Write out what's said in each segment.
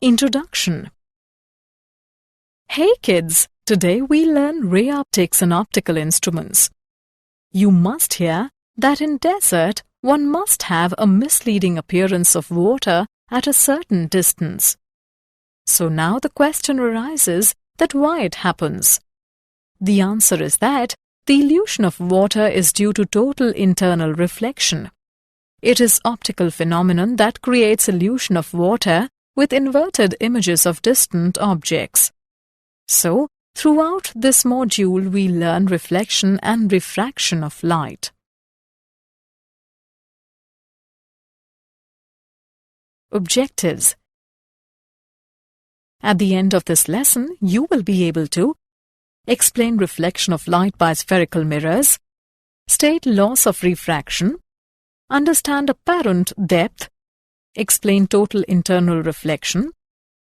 Introduction. Hey kids, today we learn ray optics and optical instruments. You must hear that in desert one must have a misleading appearance of water at a certain distance. So now the question arises that why it happens. The answer is that the illusion of water is due to total internal reflection. It is optical phenomenon that creates illusion of water with inverted images of distant objects. So, throughout this module we learn reflection and refraction of light. Objectives. At the end of this lesson, you will be able to explain reflection of light by spherical mirrors, state laws of refraction, understand apparent depth, explain total internal reflection,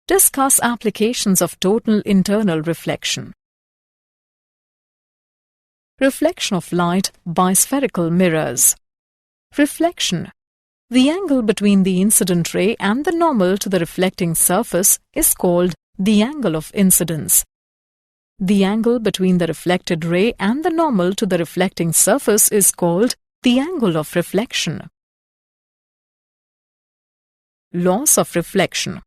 discuss applications of total internal reflection. Reflection of light by spherical mirrors. Reflection. The angle between the incident ray and the normal to the reflecting surface is called the angle of incidence. The angle between the reflected ray and the normal to the reflecting surface is called the angle of reflection. Laws of reflection.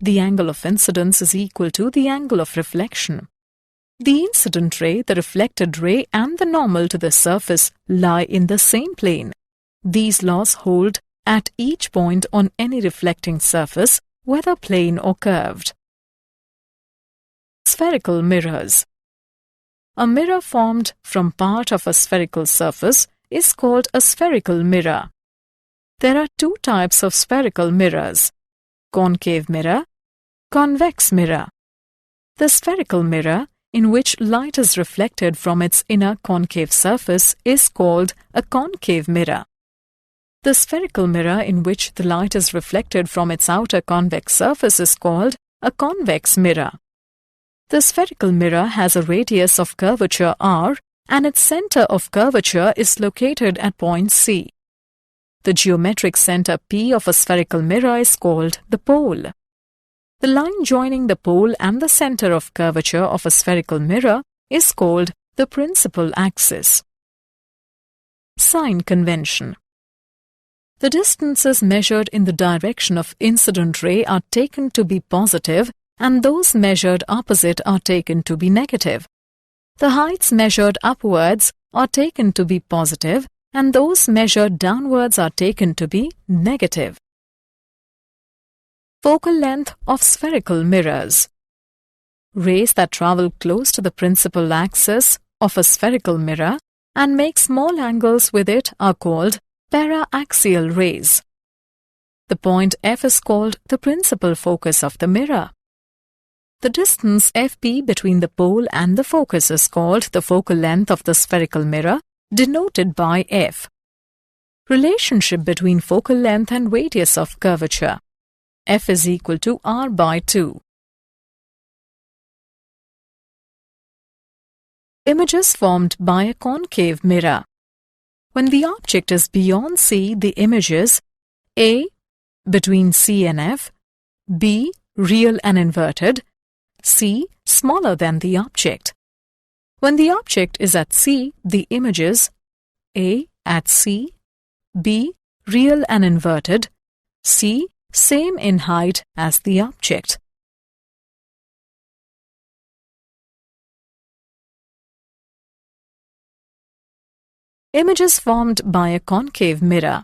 The angle of incidence is equal to the angle of reflection. The incident ray, the reflected ray and the normal to the surface lie in the same plane. These laws hold at each point on any reflecting surface, whether plane or curved. Spherical mirrors. A mirror formed from part of a spherical surface is called a spherical mirror. There are two types of spherical mirrors: concave mirror, convex mirror. The spherical mirror, in which light is reflected from its inner concave surface, is called a concave mirror. The spherical mirror in which the light is reflected from its outer convex surface is called a convex mirror. The spherical mirror has a radius of curvature r and its center of curvature is located at point C. The geometric center P of a spherical mirror is called the pole. The line joining the pole and the center of curvature of a spherical mirror is called the principal axis. Sign convention. The distances measured in the direction of incident ray are taken to be positive and those measured opposite are taken to be negative. The heights measured upwards are taken to be positive and those measured downwards are taken to be negative. Focal length of spherical mirrors. Rays that travel close to the principal axis of a spherical mirror and make small angles with it are called paraaxial rays. The point F is called the principal focus of the mirror. The distance FP between the pole and the focus is called the focal length of the spherical mirror, denoted by F. Relationship between focal length and radius of curvature. F is equal to R by 2. Images formed by a concave mirror. When the object is beyond C, the images A. between C and F, B. real and inverted, C. smaller than the object. When the object is at C, the images A. at C, B. real and inverted, C. same in height as the object. Images formed by a concave mirror.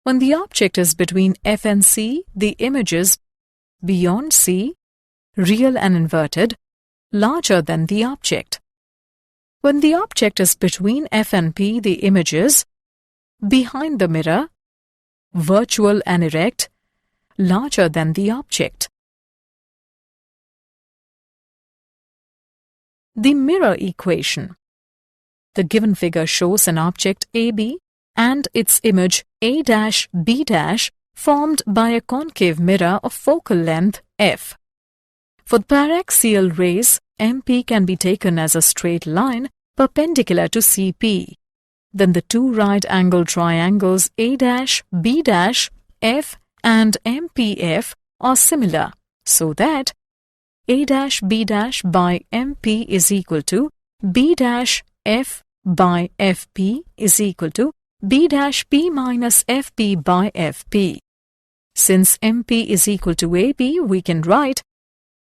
When the object is between F and C, the images beyond C, real and inverted, larger than the object. When the object is between F and P, the images behind the mirror, virtual and erect, larger than the object. The mirror equation. The given figure shows an object AB and its image A', B' formed by a concave mirror of focal length F. For the paraxial rays, MP can be taken as a straight line perpendicular to CP. Then the two right-angled triangles A', B', F and MPF are similar, so that A dash B dash by MP is equal to B dash F by FP is equal to B dash P minus FP by FP. Since MP is equal to AB, we can write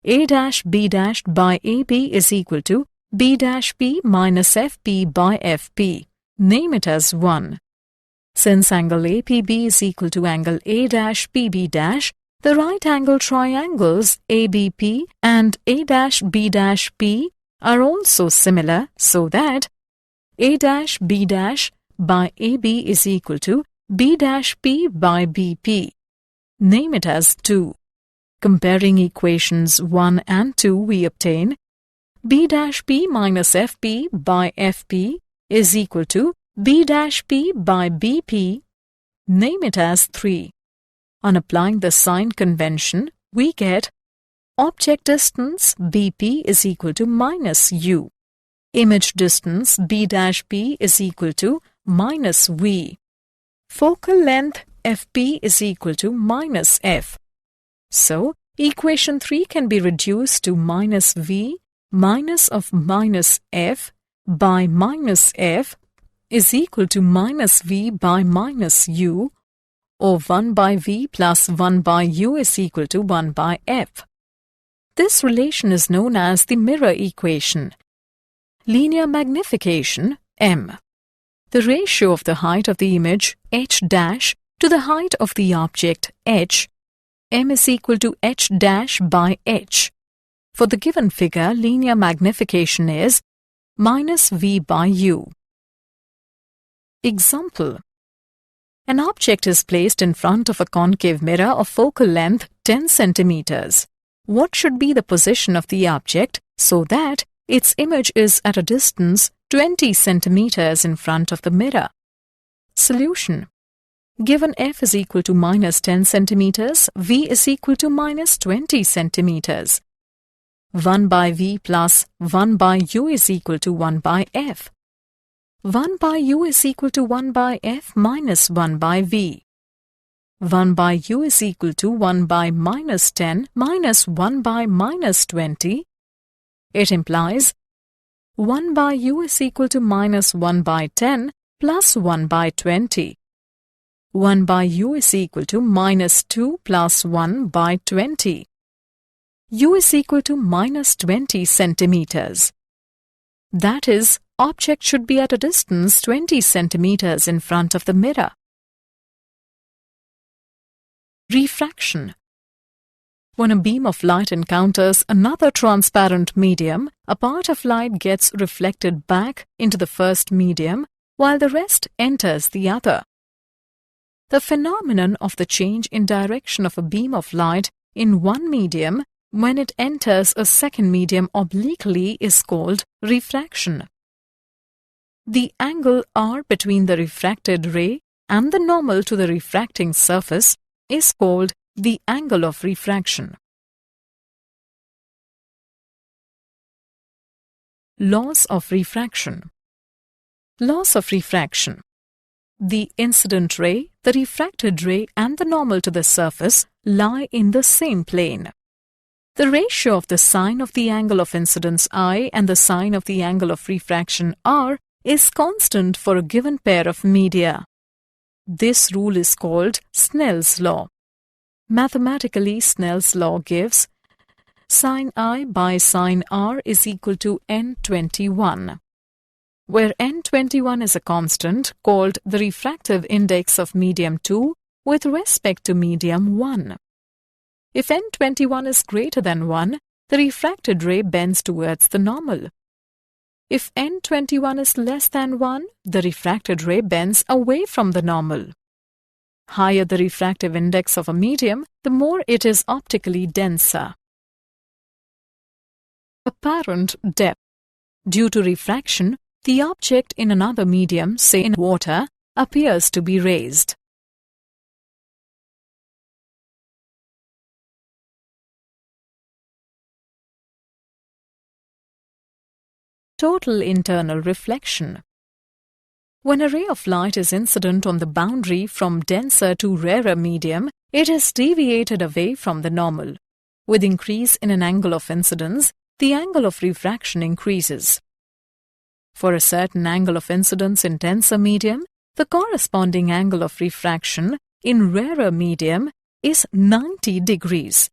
A dash B dash by AB is equal to B dash P minus FP by FP. Name it as 1. Since angle APB is equal to angle A dash PB dash, the right angle triangles ABP and A dash B dash P are also similar, so that A dash B dash by AB is equal to B dash P by BP. Name it as 2. Comparing equations 1 and 2, we obtain B dash P minus FP by FP is equal to B dash P by BP. Name it as 3. On applying the sign convention, we get object distance BP is equal to minus U. Image distance B dash P is equal to minus V. Focal length FP is equal to minus F. So, equation 3 can be reduced to minus V minus of minus F by minus F is equal to minus V by minus U, or 1 by V plus 1 by U is equal to 1 by F. This relation is known as the mirror equation. Linear magnification M. The ratio of the height of the image H dash to the height of the object H, M is equal to H dash by H. For the given figure, linear magnification is minus V by U. Example. An object is placed in front of a concave mirror of focal length 10 centimeters. What should be the position of the object so that its image is at a distance 20 centimeters in front of the mirror? Solution. Given f is equal to minus 10 centimeters, v is equal to minus 20 centimeters. 1 by v plus 1 by u is equal to 1 by f. 1 by u is equal to 1 by f minus 1 by v. 1 by u is equal to 1 by minus 10 minus 1 by minus 20. It implies 1 by u is equal to minus 1 by 10 plus 1 by 20. 1 by u is equal to minus 2 plus 1 by 20. U is equal to minus 20 centimeters. That is, object should be at a distance 20 centimeters in front of the mirror. Refraction. When a beam of light encounters another transparent medium, a part of light gets reflected back into the first medium, while the rest enters the other. The phenomenon of the change in direction of a beam of light in one medium when it enters a second medium obliquely is called refraction. The angle r between the refracted ray and the normal to the refracting surface is called the angle of refraction. Laws of refraction. Laws of refraction. The incident ray, the refracted ray and the normal to the surface lie in the same plane. The ratio of the sine of the angle of incidence I and the sine of the angle of refraction R is constant for a given pair of media. This rule is called Snell's law. Mathematically, Snell's law gives sine I by sine R is equal to n21, where n21 is a constant called the refractive index of medium 2 with respect to medium 1. If n21 is greater than 1, the refracted ray bends towards the normal. If n21 is less than 1, the refracted ray bends away from the normal. Higher the refractive index of a medium, the more it is optically denser. Apparent depth. Due to refraction, the object in another medium, say in water, appears to be raised. Total internal reflection. When a ray of light is incident on the boundary from denser to rarer medium, it is deviated away from the normal. With increase in an angle of incidence, the angle of refraction increases. For a certain angle of incidence in denser medium, the corresponding angle of refraction in rarer medium is 90 degrees.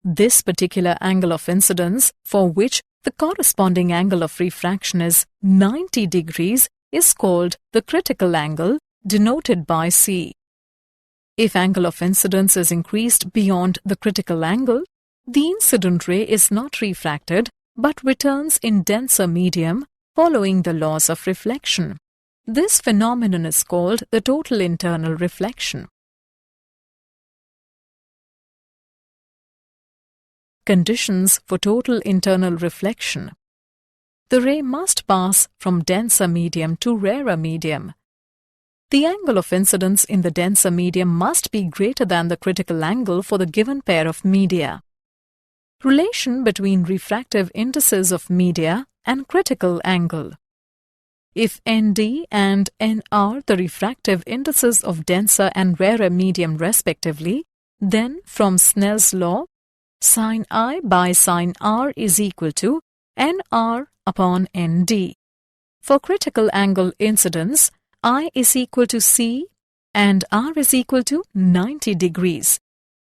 This particular angle of incidence, for which the corresponding angle of refraction is 90 degrees, is called the critical angle, denoted by C. If angle of incidence is increased beyond the critical angle, the incident ray is not refracted but returns in denser medium following the laws of reflection. This phenomenon is called the total internal reflection. Conditions for total internal reflection. The ray must pass from denser medium to rarer medium. The angle of incidence in the denser medium must be greater than the critical angle for the given pair of media. Relation between refractive indices of media and critical angle. If ND and NR the refractive indices of denser and rarer medium respectively, then from Snell's law, sin I by sin R is equal to NR upon ND. For critical angle incidence, I is equal to C and R is equal to 90 degrees.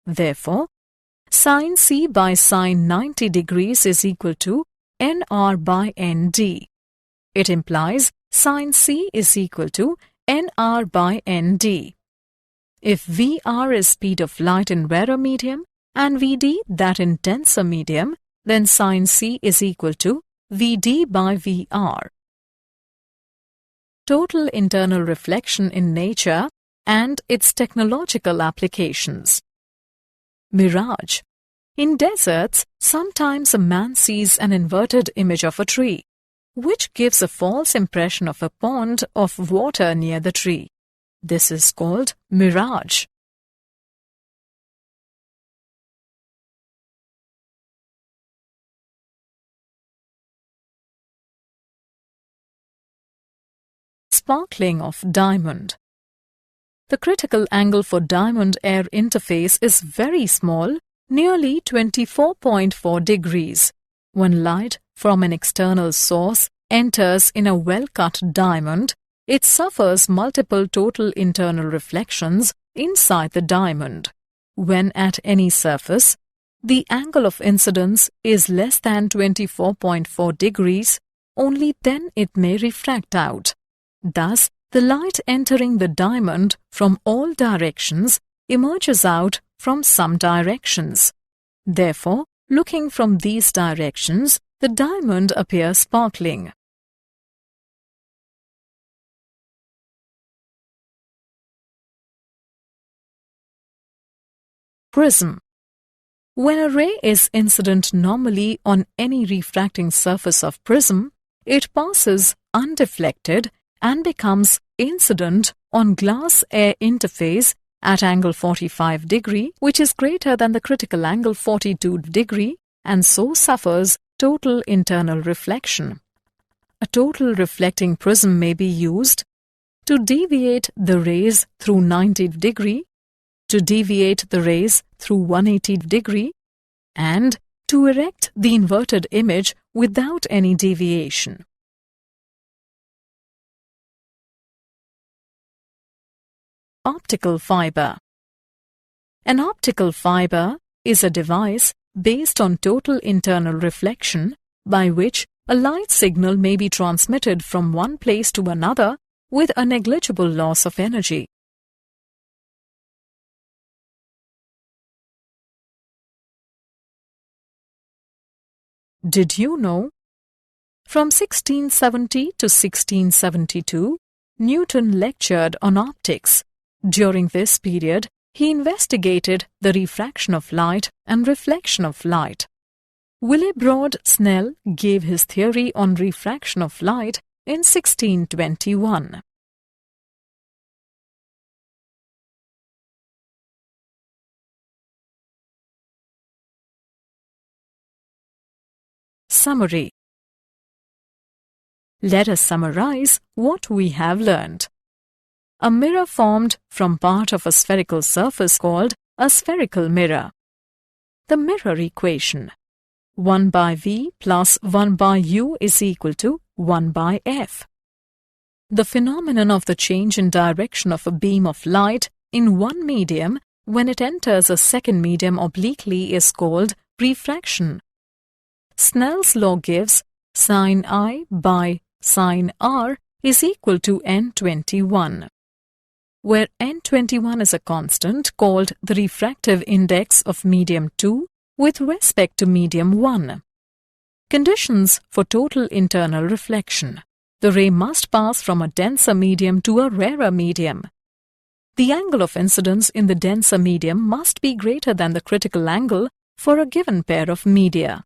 Therefore, sin C by sin 90 degrees is equal to NR by ND. It implies sin C is equal to NR by ND. If VR is speed of light in rarer medium and VD that in denser medium, then sin C is equal to VD by VR. Total internal reflection in nature and its technological applications. Mirage. In deserts, sometimes a man sees an inverted image of a tree, which gives a false impression of a pond of water near the tree. This is called mirage. Sparkling of diamond. The critical angle for diamond-air interface is very small, nearly 24.4 degrees. When light from an external source enters in a well-cut diamond, it suffers multiple total internal reflections inside the diamond. When at any surface, the angle of incidence is less than 24.4 degrees, only then it may refract out. Thus, the light entering the diamond from all directions emerges out from some directions. Therefore, looking from these directions, the diamond appears sparkling. Prism. When a ray is incident normally on any refracting surface of prism, it passes undeflected and becomes incident on glass-air interface at angle 45 degree, which is greater than the critical angle 42 degree, and so suffers total internal reflection. A total reflecting prism may be used to deviate the rays through 90 degree, to deviate the rays through 180 degree, and to erect the inverted image without any deviation. Optical fiber. An optical fiber is a device based on total internal reflection by which a light signal may be transmitted from one place to another with a negligible loss of energy. Did you know? From 1670 to 1672, Newton lectured on optics. During this period, he investigated the refraction of light and reflection of light. Willebrord Snell gave his theory on refraction of light in 1621. Summary. Let us summarize what we have learned. A mirror formed from part of a spherical surface called a spherical mirror. The mirror equation: 1 by V plus 1 by U is equal to 1 by F. The phenomenon of the change in direction of a beam of light in one medium when it enters a second medium obliquely is called refraction. Snell's law gives sin I by sin R is equal to N21, where N21 is a constant called the refractive index of medium 2 with respect to medium 1. Conditions for total internal reflection: the ray must pass from a denser medium to a rarer medium. The angle of incidence in the denser medium must be greater than the critical angle for a given pair of media.